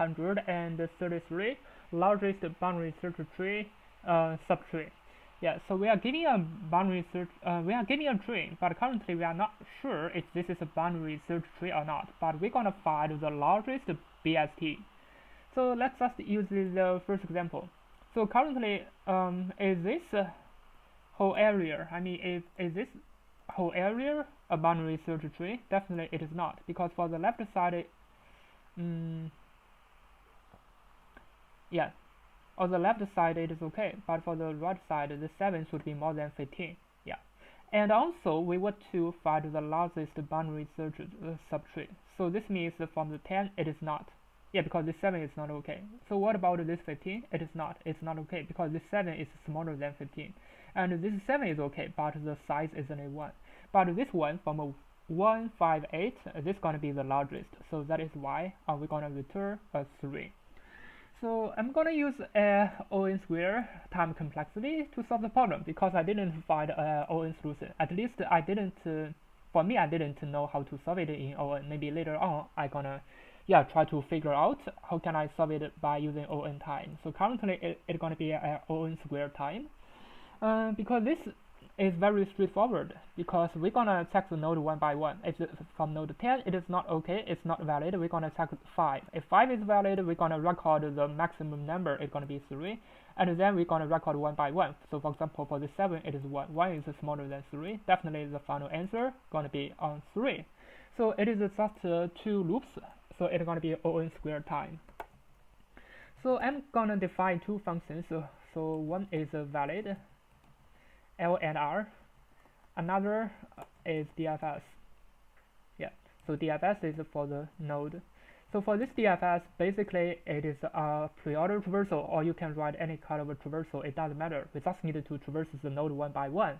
133 largest boundary search tree subtree. Yeah, so we are giving a boundary search, we are giving a tree, but currently we are not sure if this is a boundary search tree or not, but we're gonna find the largest BST. So let's just use the first example. So currently, is this whole area, is this whole area a boundary search tree? Definitely it is not, because for the left side, yeah, on the left side it is okay, but for the right side the 7 should be more than 15. Yeah, and also we want to find the largest boundary search subtree. So this means from the 10 it is not. Yeah, because this 7 is not okay. So what about this 15? It is not. It's not okay because this 7 is smaller than 15. And this 7 is okay, but the size is only 1. But this one from a 158, this is going to be the largest. So that is why we're going to return a 3. So I'm going to use ON square time complexity to solve the problem because I didn't find ON solution. At least I didn't, for me, I didn't know how to solve it in ON. Maybe later on I'm going to try to figure out how can I solve it by using ON time. So currently it's going to be ON square time because this is very straightforward because we're going to check the node one by one. If from node 10 it is not okay, it's not valid, we're going to check 5. If 5 is valid, we're going to record the maximum number, it's going to be 3, and then we're going to record one by one. So for example, for the 7 it is 1. 1 is smaller than 3. Definitely the final answer going to be on 3. So it is just 2 loops. So it's going to be ON square time. So I'm going to define 2 functions. So one is valid, L and R. Another is DFS. Yeah, so DFS is for the node. So for this DFS, basically it is a pre-order traversal, or you can write any kind of a traversal. It doesn't matter. We just need to traverse the node one by one.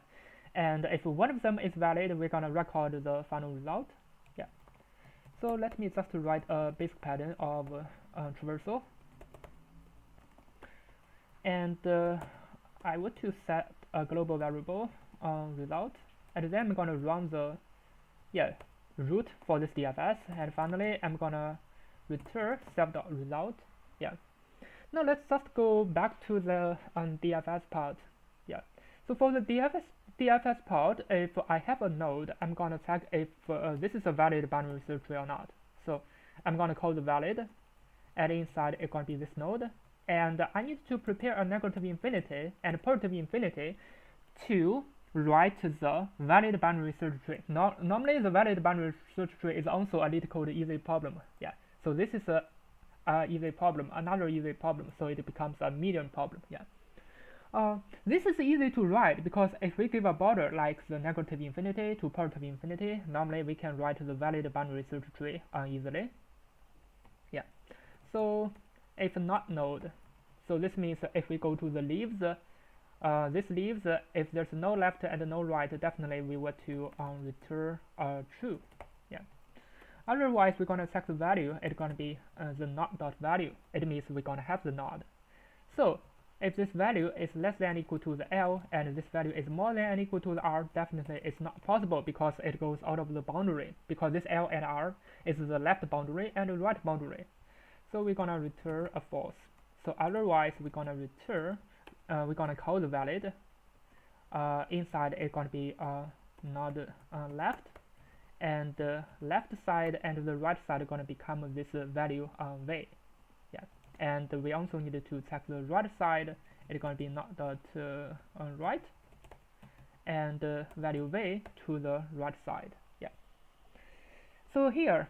And if one of them is valid, we're going to record the final result. So let me just write a basic pattern of traversal, and I want to set a global variable result, and then I'm gonna run the root for this DFS, and finally I'm gonna return self.result. Yeah. Now let's just go back to the DFS part. Yeah. So for the DFS part, if I have a node, I'm gonna check if this is a valid boundary search tree or not. So I'm gonna call the valid, and inside it's gonna be this node, and I need to prepare a negative infinity and positive infinity to write the valid boundary search tree. Normally the valid boundary search tree is also a Leetcode easy problem. Yeah. So this is a easy problem, another easy problem, so it becomes a medium problem. Yeah. This is easy to write because if we give a border like the negative infinity to positive infinity, normally we can write the valid boundary search tree easily. Yeah. So if not node, so this means if we go to the leaves, this leaves if there's no left and no right, definitely we want to return true. Yeah. Otherwise, we're gonna check the value. It's gonna be the not.value. It means we're gonna have the not. So if this value is less than or equal to the L and this value is more than or equal to the R, definitely it's not possible because it goes out of the boundary, because this L and R is the left boundary and the right boundary. So we're gonna return a false. So otherwise we're gonna return, we're gonna call the valid. Inside it's gonna be not left, and the left side and the right side are gonna become this value V. Yeah. And we also need to check the right side. It's going to be not dot right, and value V to the right side. Yeah. So here,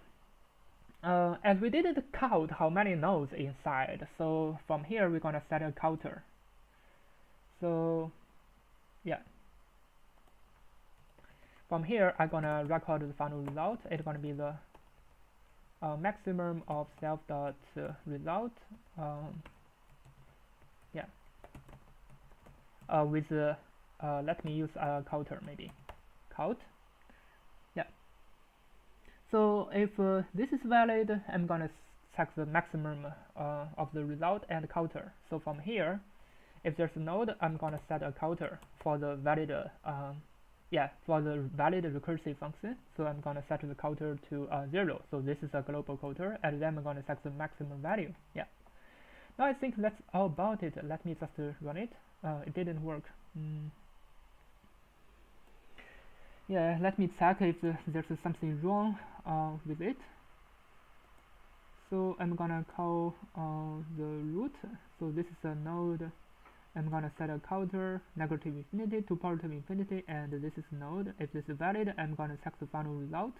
as we didn't count how many nodes inside, so from here we're going to set a counter. So yeah. From here I'm going to record the final result. It's going to be the maximum of self.result, with let me use a counter, maybe count. Yeah. So if this is valid, I'm gonna check the maximum of the result and counter. So from here, if there's a node, I'm gonna set a counter for the valid yeah, for the valid recursive function. So I'm gonna set the counter to 0. So this is a global counter, and then I'm gonna set the maximum value. Yeah. Now I think that's all about it. Let me just run it. It didn't work. Yeah, let me check if there's something wrong with it. So I'm gonna call the root. So this is a node. I'm gonna set a counter negative infinity to positive infinity, and this is node. If this is valid, I'm gonna check the final result.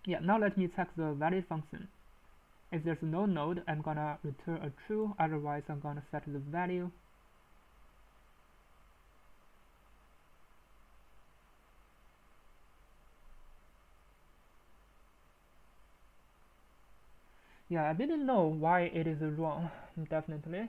Yeah, now let me check the valid function. If there's no node, I'm gonna return a true, otherwise I'm gonna set the value. Yeah, I didn't know why it is wrong, definitely.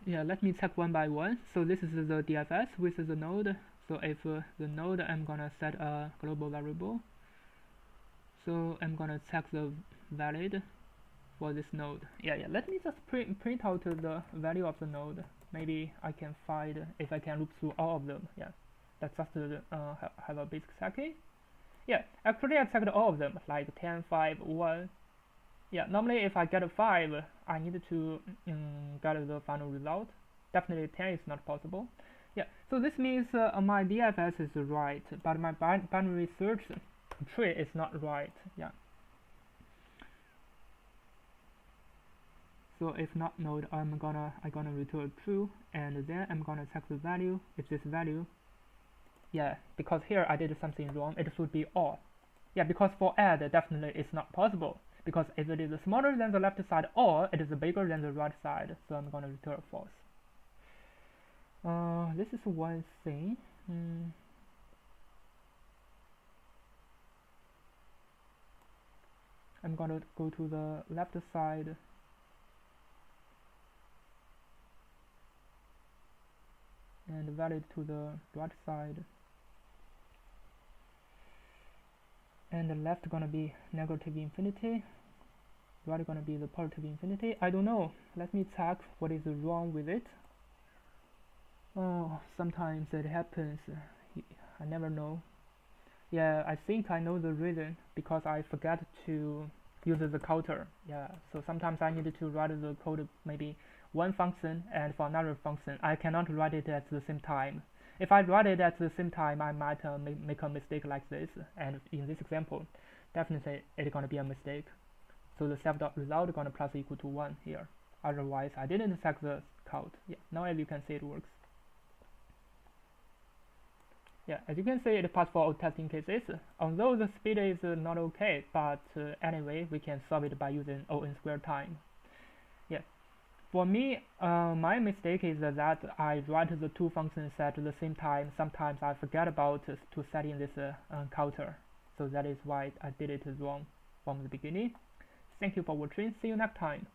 Yeah, let me check one by one. So this is the DFS with the node. So if the node, I'm gonna set a global variable. So I'm gonna check the valid for this node. Yeah, let me just print out the value of the node. Maybe I can find if I can loop through all of them. Yeah, let's just have a basic checking. Yeah, actually I checked all of them, like 10, 5, 1. Yeah, normally if I get a 5, I need to get the final result. Definitely 10 is not possible. Yeah, so this means my DFS is right, but my binary search tree is not right. Yeah. So if not node, I'm gonna return true, and then I'm gonna check the value. If this value, yeah, because here I did something wrong, it should be all. Yeah, because for add definitely it's not possible, because if it is smaller than the left side or it is bigger than the right side, so I'm gonna return false. This is one thing. I'm gonna go to the left side and valid to the right side, and the left gonna be negative infinity, right gonna be the positive infinity. I don't know, let me check what is wrong with it. Oh, sometimes it happens, I never know. Yeah, I think I know the reason, because I forget to use the counter. Yeah, so sometimes I need to write the code maybe one function and for another function. I cannot write it at the same time. If I write it at the same time, I might make a mistake like this, and in this example, definitely it's gonna be a mistake. So the self.result gonna plus equal to 1 here. Otherwise, I didn't check the count. Yeah, now as you can see, it works. Yeah, as you can see, it passed for all testing cases. Although the speed is not okay, but anyway, we can solve it by using O(n) squared time. Yeah, for me, my mistake is that I write the two functions at the same time. Sometimes I forget about to set in this counter, so that is why I did it wrong from the beginning. Thank you for watching. See you next time.